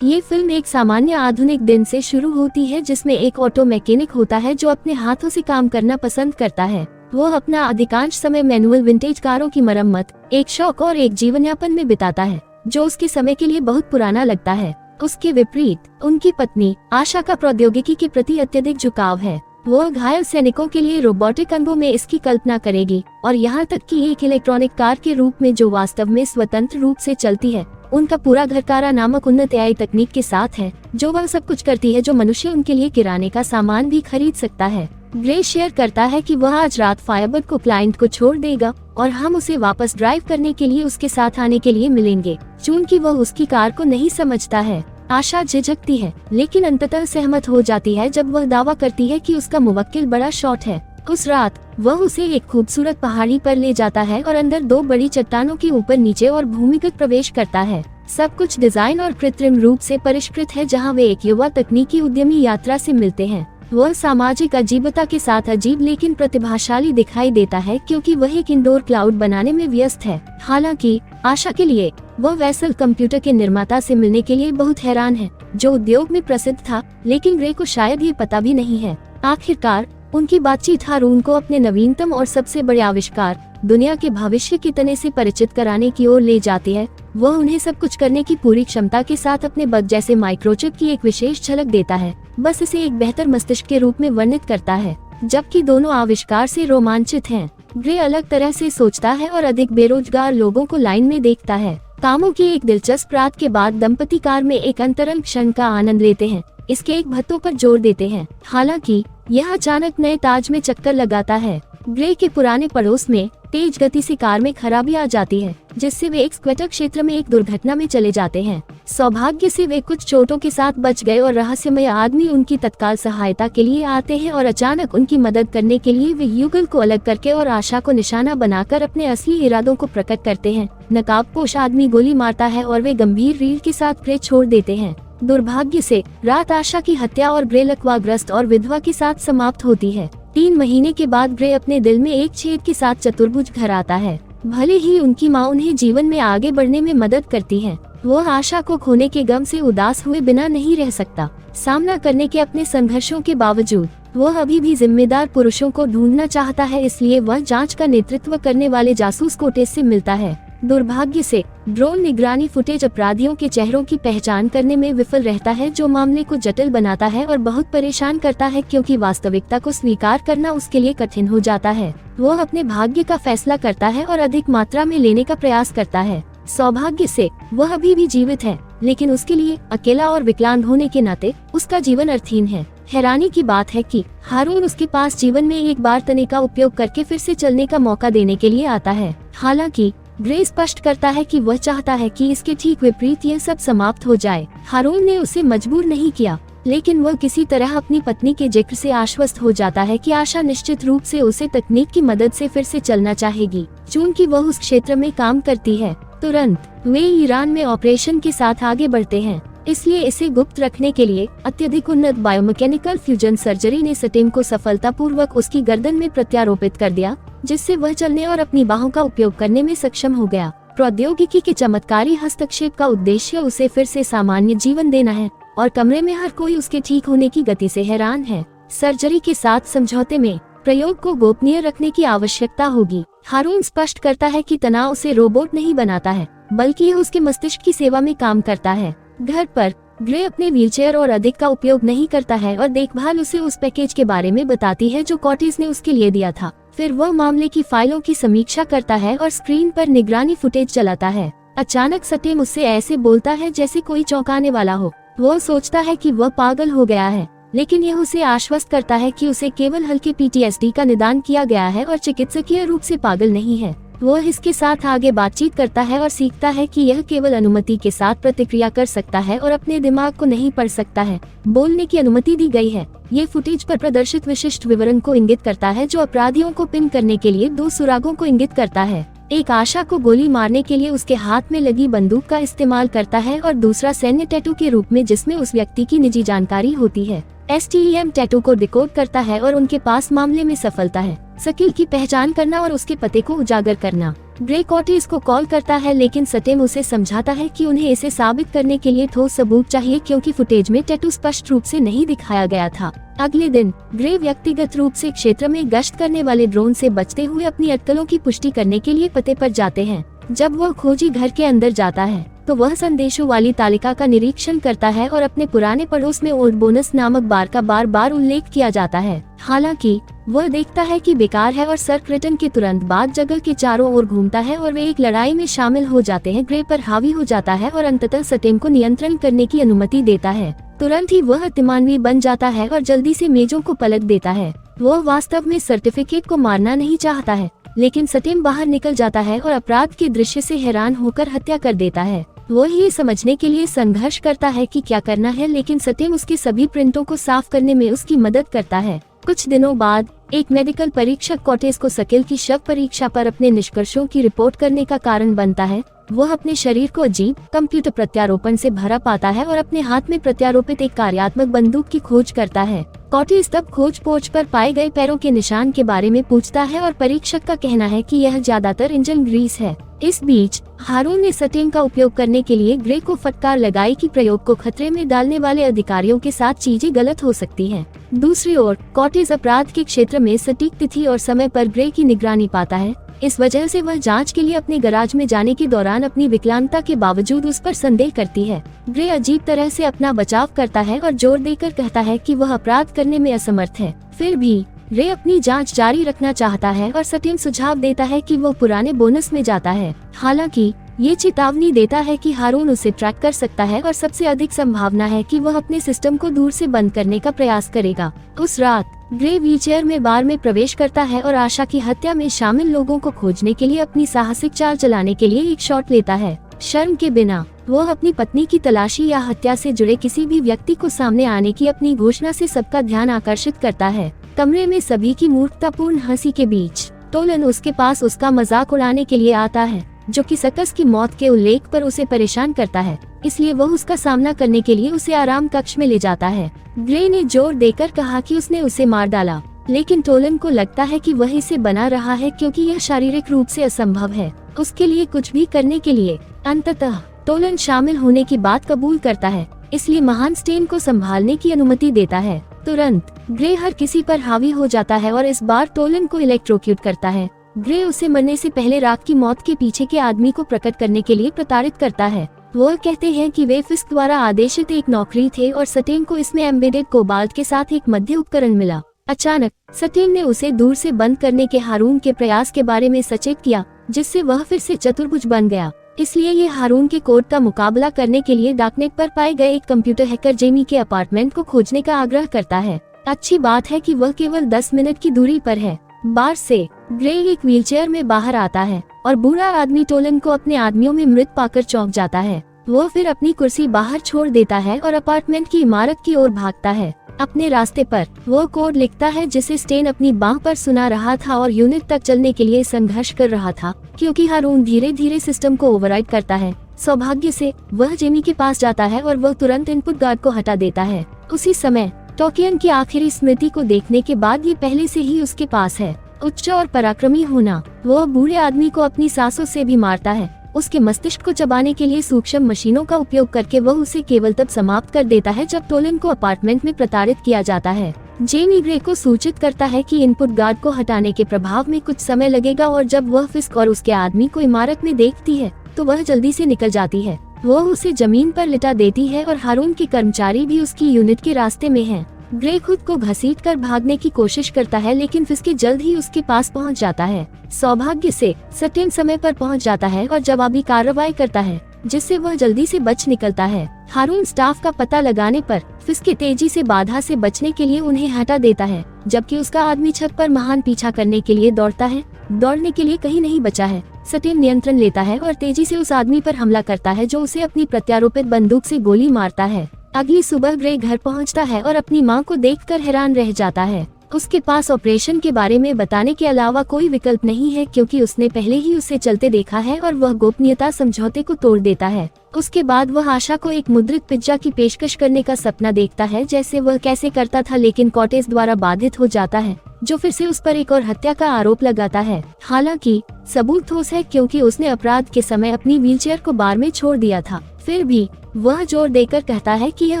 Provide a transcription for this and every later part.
ये फिल्म एक सामान्य आधुनिक दिन से शुरू होती है जिसमें एक ऑटो मैकेनिक होता है जो अपने हाथों से काम करना पसंद करता है। वो अपना अधिकांश समय मैनुअल विंटेज कारों की मरम्मत, एक शौक और एक जीवन यापन में बिताता है जो उसके समय के लिए बहुत पुराना लगता है। उसके विपरीत उनकी पत्नी आशा का प्रौद्योगिकी के प्रति अत्यधिक झुकाव है। वो घायल सैनिकों के लिए रोबोटिक अंगों में इसकी कल्पना करेगी और यहाँ तक कि एक इलेक्ट्रॉनिक कार के रूप में जो वास्तव में स्वतंत्र रूप से चलती है। उनका पूरा घर कारा नामक उन्नत एआई तकनीक के साथ है जो वह सब कुछ करती है जो मनुष्य उनके लिए किराने का सामान भी खरीद सकता है। ग्रे शेयर करता है कि वह आज रात फायरबर्ड को क्लाइंट को छोड़ देगा और हम उसे वापस ड्राइव करने के लिए उसके साथ आने के लिए मिलेंगे, चूंकि वह उसकी कार को नहीं समझता है। आशा झिझकती है लेकिन अंततः सहमत हो जाती है जब वह दावा करती है कि उसका मुवक्किल बड़ा शॉट है। उस रात वह उसे एक खूबसूरत पहाड़ी पर ले जाता है और अंदर दो बड़ी चट्टानों के ऊपर नीचे और भूमिगत प्रवेश करता है। सब कुछ डिजाइन और कृत्रिम रूप से परिष्कृत है जहां वे एक युवा तकनीकी उद्यमी यात्रा से मिलते हैं। वह सामाजिक अजीबता के साथ अजीब लेकिन प्रतिभाशाली दिखाई देता है क्योंकि वह एक इंडोर क्लाउड बनाने में व्यस्त है। हालांकि आशा के लिए वह वेसल कंप्यूटर के निर्माता से मिलने के लिए बहुत हैरान है जो उद्योग में प्रसिद्ध था, लेकिन ग्रे को शायद ये पता भी नहीं है। आखिरकार उनकी बातचीत हारून को अपने नवीनतम और सबसे बड़े आविष्कार दुनिया के भविष्य की तने से परिचित कराने की ओर ले जाती है। वह उन्हें सब कुछ करने की पूरी क्षमता के साथ अपने बग जैसे माइक्रोचिप की एक विशेष झलक देता है, बस इसे एक बेहतर मस्तिष्क के रूप में वर्णित करता है। जबकि दोनों आविष्कार से रोमांचित हैं, ग्रे अलग तरह से सोचता है और अधिक बेरोजगार लोगों को लाइन में देखता है। कामों की एक दिलचस्प रात के बाद दंपति कार में एक अंतरंग क्षण का आनंद लेते हैं, इसके एक भत्तों पर जोर देते हैं। हालांकि यह अचानक नए ताज में चक्कर लगाता है। ग्रे के पुराने पड़ोस में तेज गति से कार में खराबी आ जाती है जिससे वे एक स्क्वेटर क्षेत्र में एक दुर्घटना में चले जाते हैं। सौभाग्य से वे कुछ चोटों के साथ बच गए और रहस्यमय आदमी उनकी तत्काल सहायता के लिए आते हैं और अचानक उनकी मदद करने के लिए वे युगल को अलग करके और आशा को निशाना बनाकर अपने असली इरादों को प्रकट करते हैं। नकाबपोश आदमी गोली मारता है और वे गंभीर रीढ़ के साथ ग्रे छोड़ देते हैं। दुर्भाग्य से रात आशा की हत्या और ग्रे लकवाग्रस्त और विधवा के साथ समाप्त होती है। 3 महीने के बाद ग्रे अपने दिल में एक छेद के साथ चतुर्भुज घर आता है। भले ही उनकी माँ उन्हें जीवन में आगे बढ़ने में मदद करती है, वह आशा को खोने के गम से उदास हुए बिना नहीं रह सकता। सामना करने के अपने संघर्षों के बावजूद वह अभी भी जिम्मेदार पुरुषों को ढूंढना चाहता है, इसलिए वह जांच का नेतृत्व करने वाले जासूस कोटेस से मिलता है। दुर्भाग्य से ड्रोन निगरानी फुटेज अपराधियों के चेहरों की पहचान करने में विफल रहता है जो मामले को जटिल बनाता है और बहुत परेशान करता है क्योंकि वास्तविकता को स्वीकार करना उसके लिए कठिन हो जाता है। वह अपने भाग्य का फैसला करता है और अधिक मात्रा में लेने का प्रयास करता है। सौभाग्य से वह अभी भी जीवित है, लेकिन उसके लिए अकेला और विकलांग होने के नाते उसका जीवन अर्थहीन है। हैरानी की बात है कि हारून उसके पास जीवन में एक बार तने का उपयोग करके फिर से चलने का मौका देने के लिए आता है। हालांकि ग्रे स्पष्ट करता है कि वह चाहता है कि इसके ठीक विपरीत यह सब समाप्त हो जाए। हारून ने उसे मजबूर नहीं किया, लेकिन वह किसी तरह अपनी पत्नी के जिक्र से आश्वस्त हो जाता है कि आशा निश्चित रूप से उसे तकनीक की मदद से फिर से चलना चाहेगी, चूंकि वह उस क्षेत्र में काम करती है। तुरंत वे ईरान में ऑपरेशन के साथ आगे बढ़ते हैं, इसलिए इसे गुप्त रखने के लिए अत्यधिक उन्नत बायोमैकेनिकल फ्यूजन सर्जरी ने सटेम को सफलतापूर्वक उसकी गर्दन में प्रत्यारोपित कर दिया, जिससे वह चलने और अपनी बाहों का उपयोग करने में सक्षम हो गया। प्रौद्योगिकी के चमत्कारी हस्तक्षेप का उद्देश्य उसे फिर से सामान्य जीवन देना है और कमरे में हर कोई उसके ठीक होने की गति से हैरान है। सर्जरी के साथ समझौते में प्रयोग को गोपनीय रखने की आवश्यकता होगी। हारून स्पष्ट करता है कि तनाव उसे रोबोट नहीं बनाता है, बल्कि यह उसके मस्तिष्क की सेवा में काम करता है। घर पर ग्रे अपने व्हीलचेयर और अधिक का उपयोग नहीं करता है और देखभाल उसे उस पैकेज के बारे में बताती है जो कॉटेस ने उसके लिए दिया था। फिर वह मामले की फाइलों की समीक्षा करता है और स्क्रीन पर निगरानी फुटेज चलाता है। अचानक सटेम उससे ऐसे बोलता है जैसे कोई चौंकाने वाला हो। वह सोचता है कि वह पागल हो गया है, लेकिन यह उसे आश्वस्त करता है कि उसे केवल हल्के PTSD का निदान किया गया है और चिकित्सकीय रूप से पागल नहीं है। वह इसके साथ आगे बातचीत करता है और सीखता है कि यह केवल अनुमति के साथ प्रतिक्रिया कर सकता है और अपने दिमाग को नहीं पढ़ सकता है। बोलने की अनुमति दी गई है। ये फुटेज पर प्रदर्शित विशिष्ट विवरण को इंगित करता है जो अपराधियों को पिन करने के लिए 2 सुरागों को इंगित करता है। एक आशा को गोली मारने के लिए उसके हाथ में लगी बंदूक का इस्तेमाल करता है और दूसरा सैन्य टैटू के रूप में जिसमें उस व्यक्ति की निजी जानकारी होती है। STEM टैटू को डिकोड करता है और उनके पास मामले में सफलता है। शकील की पहचान करना और उसके पते को उजागर करना। ग्रे कॉटेज को कॉल करता है, लेकिन सटेम उसे समझाता है कि उन्हें इसे साबित करने के लिए ठोस सबूत चाहिए, क्योंकि फुटेज में टैटू स्पष्ट रूप से नहीं दिखाया गया था। अगले दिन ग्रे व्यक्तिगत रूप से क्षेत्र में गश्त करने वाले ड्रोन से बचते हुए अपनी अटकलों की पुष्टि करने के लिए पते पर जाते हैं। जब वह खोजी घर के अंदर जाता है तो वह संदेशों वाली तालिका का निरीक्षण करता है और अपने पुराने पड़ोस में ओल्ड बोनस नामक बार का बार बार उल्लेख किया जाता है। हालांकि वह देखता है कि बेकार है और सर क्रेटन के तुरंत बाद जगह के चारों ओर घूमता है और वे एक लड़ाई में शामिल हो जाते हैं। ग्रे पर हावी हो जाता है और अंततः सटेम को नियंत्रण करने की अनुमति देता है। तुरंत ही वह अतिमानवीय बन जाता है और जल्दी से मेजों को पलट देता है। वह वास्तव में सर्टिफिकेट को मारना नहीं चाहता है, लेकिन सटेम बाहर निकल जाता है और अपराध के दृश्य से हैरान होकर हत्या कर देता है। वह ये समझने के लिए संघर्ष करता है कि क्या करना है, लेकिन सटेम उसके सभी प्रिंटों को साफ करने में उसकी मदद करता है। कुछ दिनों बाद एक मेडिकल परीक्षक कॉटेज को शकील की शव परीक्षा पर अपने निष्कर्षों की रिपोर्ट करने का कारण बनता है। वह अपने शरीर को अजीब कंप्यूटर प्रत्यारोपण से भरा पाता है और अपने हाथ में प्रत्यारोपित एक कार्यात्मक बंदूक की खोज करता है। कॉटेज तब खोज पोच पर पाए गए पैरों के निशान के बारे में पूछता है और परीक्षक का कहना है कि यह ज्यादातर इंजन ग्रीस है। इस बीच हारून ने सटेम का उपयोग करने के लिए ग्रे को फटकार लगाई कि प्रयोग को खतरे में डालने वाले अधिकारियों के साथ चीजें गलत हो सकती हैं। दूसरी ओर कॉटेज अपराध के क्षेत्र में सटीक तिथि और समय पर ग्रे की निगरानी पाता है। इस वजह से वह जांच के लिए अपने गैराज में जाने के दौरान अपनी विकलांगता के बावजूद उस पर संदेह करती है। ग्रे अजीब तरह से अपना बचाव करता है और जोर देकर कहता है कि वह अपराध करने में असमर्थ है। फिर भी ग्रे अपनी जांच जारी रखना चाहता है और सटेम सुझाव देता है कि वह पुराने बोनस में जाता है। हालांकि ये चेतावनी देता है कि हारून उसे ट्रैक कर सकता है और सबसे अधिक संभावना है कि वह अपने सिस्टम को दूर से बंद करने का प्रयास करेगा। उस रात ग्रे व्हीलचेयर में बार में प्रवेश करता है और आशा की हत्या में शामिल लोगों को खोजने के लिए अपनी साहसिक चाल चलाने के लिए एक शॉट लेता है। शर्म के बिना वह अपनी पत्नी की तलाशी या हत्या से जुड़े किसी भी व्यक्ति को सामने आने की अपनी घोषणा से सबका ध्यान आकर्षित करता है। कमरे में सभी की मूर्खतापूर्ण हंसी के बीच टोलन उसके पास उसका मजाक उड़ाने के लिए आता है, जो कि सकस की मौत के उल्लेख पर उसे परेशान करता है। इसलिए वह उसका सामना करने के लिए उसे आराम कक्ष में ले जाता है। ग्रे ने जोर देकर कहा कि उसने उसे मार डाला, लेकिन टोलन को लगता है कि वह इसे बना रहा है क्योंकि यह शारीरिक रूप से असंभव है उसके लिए कुछ भी करने के लिए। अंततः टोलन शामिल होने की बात कबूल करता है, इसलिए महान स्टेन को संभालने की अनुमति देता है। तुरंत ग्रे हर किसी पर हावी हो जाता है और इस बार टोलन को इलेक्ट्रोक्यूट करता है। ग्रे उसे मरने से पहले रात की मौत के पीछे के आदमी को प्रकट करने के लिए प्रताड़ित करता है। वह कहते हैं कि वे फिस्क द्वारा आदेशित एक नौकरी थे और सटेम को इसमें एम्बेडेड कोबाल्ट के साथ एक मध्य उपकरण मिला। अचानक सटेम ने उसे दूर से बंद करने के हारून के प्रयास के बारे में सचेत किया, जिससे वह फिर से चतुर्भुज बन गया। इसलिए ये हारून के कोड का मुकाबला करने के लिए डार्कनेट पर पाए गए एक कंप्यूटर हैकर जेमी के अपार्टमेंट को खोजने का आग्रह करता है। अच्छी बात है कि वह केवल 10 मिनट की दूरी पर है। बार से ग्रे एक व्हीलचेयर में बाहर आता है और बूढ़ा आदमी टोलन को अपने आदमियों में मृत पाकर चौंक जाता है। वह फिर अपनी कुर्सी बाहर छोड़ देता है और अपार्टमेंट की इमारत की ओर भागता है। अपने रास्ते पर वह कोड लिखता है जिसे स्टेन अपनी बांह पर सुना रहा था और यूनिट तक चलने के लिए संघर्ष कर रहा था, क्योंकि हारून धीरे धीरे सिस्टम को ओवरराइड करता है। सौभाग्य से वह जेमी के पास जाता है और वह तुरंत इनपुट गार्ड को हटा देता है। उसी समय टोकियन की आखिरी स्मृति को देखने के बाद ये पहले से ही उसके पास है। उच्च और पराक्रमी होना। वह बूढ़े आदमी को अपनी सांसों से भी मारता है। उसके मस्तिष्क को चबाने के लिए सूक्ष्म मशीनों का उपयोग करके वह उसे केवल तब समाप्त कर देता है जब टोलन को अपार्टमेंट में प्रताड़ित किया जाता है। जेमी ग्रे को सूचित करता है कि इनपुट गार्ड को हटाने के प्रभाव में कुछ समय लगेगा और जब वह फिस्क और उसके आदमी को इमारत में देखती है तो वह जल्दी से निकल जाती है। वह उसे जमीन पर लिटा देती है और हारून के कर्मचारी भी उसकी यूनिट के रास्ते में हैं। ग्रे खुद को घसीटकर भागने की कोशिश करता है, लेकिन फिस्की जल्द ही उसके पास पहुंच जाता है। सौभाग्य से सटेम समय पर पहुंच जाता है और जवाबी कार्रवाई करता है, जिससे वह जल्दी से बच निकलता है। हारून स्टाफ का पता लगाने पर फिस्की तेजी से बाधा से बचने के लिए उन्हें हटा देता है, जबकि उसका आदमी छत पर महान पीछा करने के लिए दौड़ता है। दौड़ने के लिए कहीं नहीं बचा है। सटेम नियंत्रण लेता है और तेजी से उस आदमी पर हमला करता है जो उसे अपनी प्रत्यारोपित बंदूक से गोली मारता है। अगली सुबह ग्रे घर पहुंचता है और अपनी मां को देखकर हैरान रह जाता है। उसके पास ऑपरेशन के बारे में बताने के अलावा कोई विकल्प नहीं है, क्योंकि उसने पहले ही उसे चलते देखा है और वह गोपनीयता समझौते को तोड़ देता है। उसके बाद वह आशा को एक मुद्रित पिज्जा की पेशकश करने का सपना देखता है, जैसे वह कैसे करता था, लेकिन कॉटेज द्वारा बाधित हो जाता है, जो फिर से उस पर एक और हत्या का आरोप लगाता है। हालांकि सबूत ठोस है क्योंकि उसने अपराध के समय अपनी व्हीलचेयर को बार में छोड़ दिया था। फिर भी वह जोर देकर कहता है कि यह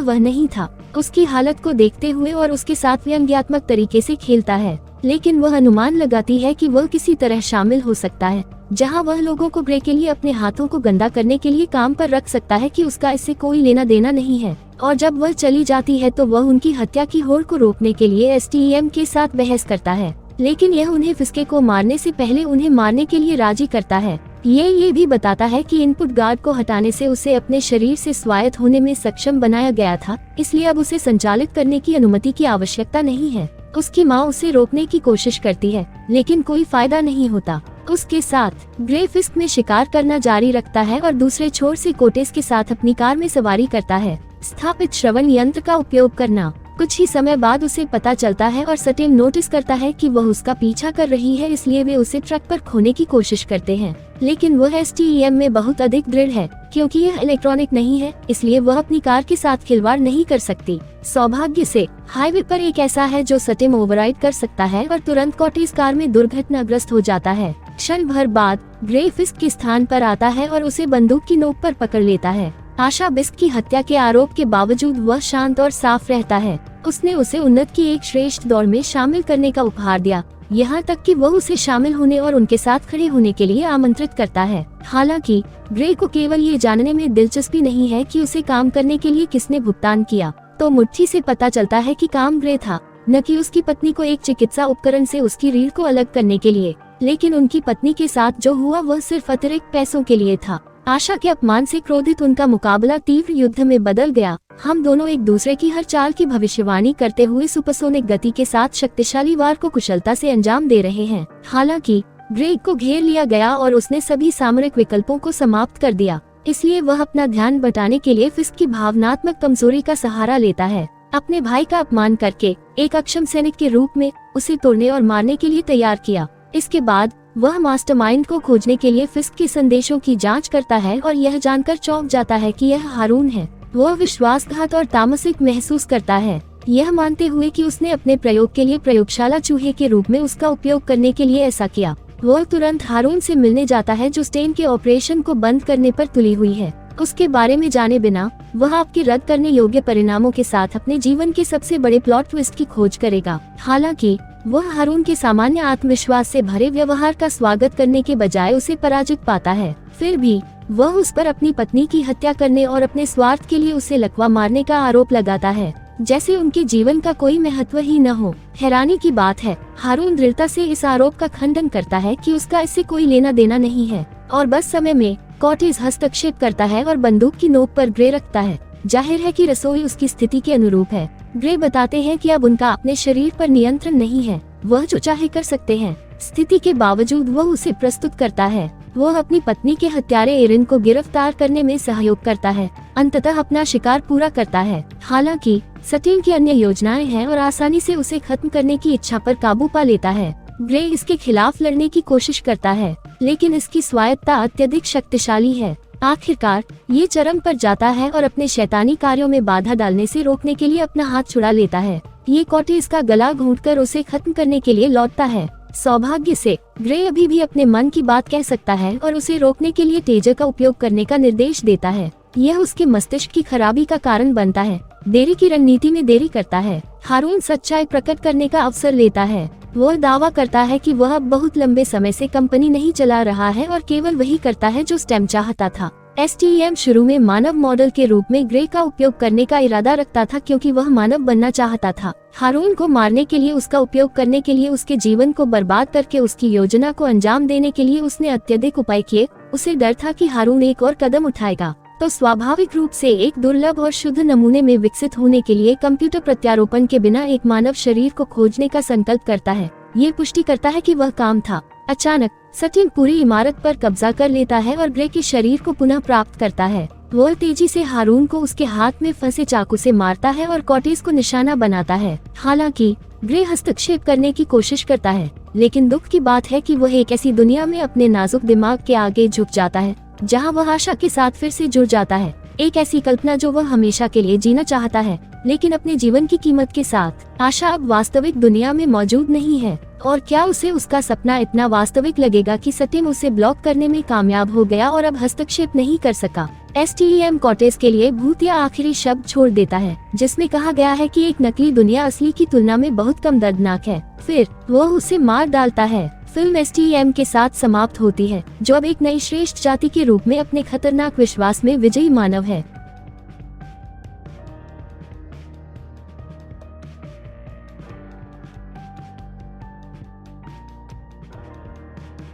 वह नहीं था। उसकी हालत को देखते हुए और उसके साथ व्यंग्यात्मक तरीके से खेलता है, लेकिन वह अनुमान लगाती है कि वह किसी तरह शामिल हो सकता है, जहां वह लोगों को ग्रे के लिए अपने हाथों को गंदा करने के लिए काम पर रख सकता है कि उसका इससे कोई लेना देना नहीं है। और जब वह चली जाती है तो वह उनकी हत्या की होड़ को रोकने के लिए STEM के साथ बहस करता है, लेकिन यह उन्हें फिस्के को मारने से पहले उन्हें मारने के लिए राजी करता है। ये भी बताता है कि इनपुट गार्ड को हटाने से उसे अपने शरीर से स्वायत्त होने में सक्षम बनाया गया था, इसलिए अब उसे संचालित करने की अनुमति की आवश्यकता नहीं है। उसकी माँ उसे रोकने की कोशिश करती है, लेकिन कोई फायदा नहीं होता। उसके साथ ग्रे फिस्क में शिकार करना जारी रखता है और दूसरे छोर से कोटेस के साथ अपनी कार में सवारी करता है। स्थापित श्रवण यंत्र का उपयोग करना। कुछ ही समय बाद उसे पता चलता है और सटेम नोटिस करता है कि वह उसका पीछा कर रही है, इसलिए वे उसे ट्रक पर खोने की कोशिश करते हैं, लेकिन वह STEM में बहुत अधिक दृढ़ है क्योंकि यह इलेक्ट्रॉनिक नहीं है, इसलिए वह अपनी कार के साथ खिलवाड़ नहीं कर सकती। सौभाग्य से हाईवे पर एक ऐसा है जो सटेम ओवरराइड कर सकता है और तुरंत कॉटेज कार में दुर्घटनाग्रस्त हो जाता है। क्षण भर बाद ग्रे फिस्क के स्थान पर आता है और उसे बंदूक की नोक पर पकड़ लेता है। आशा बिस्क की हत्या के आरोप के बावजूद वह शांत और साफ रहता है। उसने उसे उन्नत की एक श्रेष्ठ दौड़ में शामिल करने का उपहार दिया, यहाँ तक कि वह उसे शामिल होने और उनके साथ खड़े होने के लिए आमंत्रित करता है। हालांकि ग्रे को केवल ये जानने में दिलचस्पी नहीं है कि उसे काम करने के लिए किसने भुगतान किया, तो मुट्ठी से पता चलता है कि काम ग्रे था, न कि उसकी पत्नी को एक चिकित्सा उपकरण से उसकी रीढ़ को अलग करने के लिए। लेकिन उनकी पत्नी के साथ जो हुआ वह सिर्फ अतिरिक्त पैसों के लिए था। आशा के अपमान से क्रोधित उनका मुकाबला तीव्र युद्ध में बदल गया। हम दोनों एक दूसरे की हर चाल की भविष्यवाणी करते हुए सुपरसोनिक गति के साथ शक्तिशाली वार को कुशलता से अंजाम दे रहे हैं। हालांकि ग्रेग को घेर लिया गया और उसने सभी सामरिक विकल्पों को समाप्त कर दिया, इसलिए वह अपना ध्यान बटाने के लिए फिस्क की भावनात्मक कमजोरी का सहारा लेता है। अपने भाई का अपमान करके एक अक्षम सैनिक के रूप में उसे तोड़ने और मारने के लिए तैयार किया। इसके बाद वह मास्टरमाइंड को खोजने के लिए फिस्क के संदेशों की जांच करता है और यह जानकर चौंक जाता है कि यह हारून है। वह विश्वासघात और तामसिक महसूस करता है, यह मानते हुए कि उसने अपने प्रयोग के लिए प्रयोगशाला चूहे के रूप में उसका उपयोग करने के लिए ऐसा किया। वह तुरंत हारून से मिलने जाता है जो स्टेन के ऑपरेशन को बंद करने पर तुली हुई है। उसके बारे में जाने बिना वह आपके रद्द करने योग्य परिणामों के साथ अपने जीवन के सबसे बड़े प्लॉट ट्विस्ट की खोज करेगा। हालांकि वह हारून के सामान्य आत्मविश्वास से भरे व्यवहार का स्वागत करने के बजाय उसे पराजित पाता है। फिर भी वह उस पर अपनी पत्नी की हत्या करने और अपने स्वार्थ के लिए उसे लकवा मारने का आरोप लगाता है, जैसे उनके जीवन का कोई महत्व ही न हो। हैरानी की बात है, हारून दृढ़ता से इस आरोप का खंडन करता है कि उसका इससे कोई लेना देना नहीं है और बस समय में कॉटेज हस्तक्षेप करता है और बंदूक की नोक पर ग्रे रखता है। जाहिर है कि रसोई उसकी स्थिति के अनुरूप है। ग्रे बताते हैं कि अब उनका अपने शरीर पर नियंत्रण नहीं है, वह जो चाहे कर सकते हैं। स्थिति के बावजूद वह उसे प्रस्तुत करता है। वह अपनी पत्नी के हत्यारे एरिन को गिरफ्तार करने में सहयोग करता है, अंततः अपना शिकार पूरा करता है। हालांकि सटेन की अन्य योजनाएं हैं और आसानी से उसे खत्म करने की इच्छा पर काबू पा लेता है। ग्रे इसके खिलाफ लड़ने की कोशिश करता है, लेकिन इसकी स्वायत्तता अत्यधिक शक्तिशाली है। आखिरकार ये चरम पर जाता है और अपने शैतानी कार्यों में बाधा डालने से रोकने के लिए अपना हाथ छुड़ा लेता है। ये कॉटेज का गला घोंटकर उसे खत्म करने के लिए लौटता है। सौभाग्य से ग्रे अभी भी अपने मन की बात कह सकता है और उसे रोकने के लिए टेजर का उपयोग करने का निर्देश देता है। यह उसके मस्तिष्क की खराबी का कारण बनता है, देरी की रणनीति में देरी करता है। हारून सच्चाई प्रकट करने का अवसर लेता है। वह दावा करता है कि वह अब बहुत लंबे समय से कंपनी नहीं चला रहा है और केवल वही करता है जो स्टेम चाहता था। STEM शुरू में मानव मॉडल के रूप में ग्रे का उपयोग करने का इरादा रखता था क्योंकि वह मानव बनना चाहता था। हारून को मारने के लिए उसका उपयोग करने के लिए उसके जीवन को बर्बाद करके उसकी योजना को अंजाम देने के लिए उसने अत्यधिक उपाय किए। उसे डर था कि हारून एक और कदम उठाएगा, तो स्वाभाविक रूप से एक दुर्लभ और शुद्ध नमूने में विकसित होने के लिए कंप्यूटर प्रत्यारोपण के बिना एक मानव शरीर को खोजने का संकल्प करता है। ये पुष्टि करता है कि वह काम था। अचानक सटेन पूरी इमारत पर कब्जा कर लेता है और ग्रे के शरीर को पुनः प्राप्त करता है। वह तेजी से हारून को उसके हाथ में फंसे चाकू से मारता है और कॉटेज को निशाना बनाता है। हालांकि ग्रे हस्तक्षेप करने की कोशिश करता है, लेकिन दुख की बात है कि वह एक ऐसी दुनिया में अपने नाजुक दिमाग के आगे झुक जाता है जहां वह आशा के साथ फिर से जुड़ जाता है। एक ऐसी कल्पना जो वह हमेशा के लिए जीना चाहता है, लेकिन अपने जीवन की कीमत के साथ आशा अब वास्तविक दुनिया में मौजूद नहीं है। और क्या उसे उसका सपना इतना वास्तविक लगेगा कि सत्यम उसे ब्लॉक करने में कामयाब हो गया और अब हस्तक्षेप नहीं कर सका। STEM कॉर्टेस के लिए भूतिया आखिरी शब्द छोड़ देता है, जिसमें कहा गया है कि एक नकली दुनिया असली की तुलना में बहुत कम दर्दनाक है। फिर वह उसे मार डालता है। फिल्म STEM के साथ समाप्त होती है, जो अब एक नई श्रेष्ठ जाति के रूप में अपने खतरनाक विश्वास में विजयी मानव है।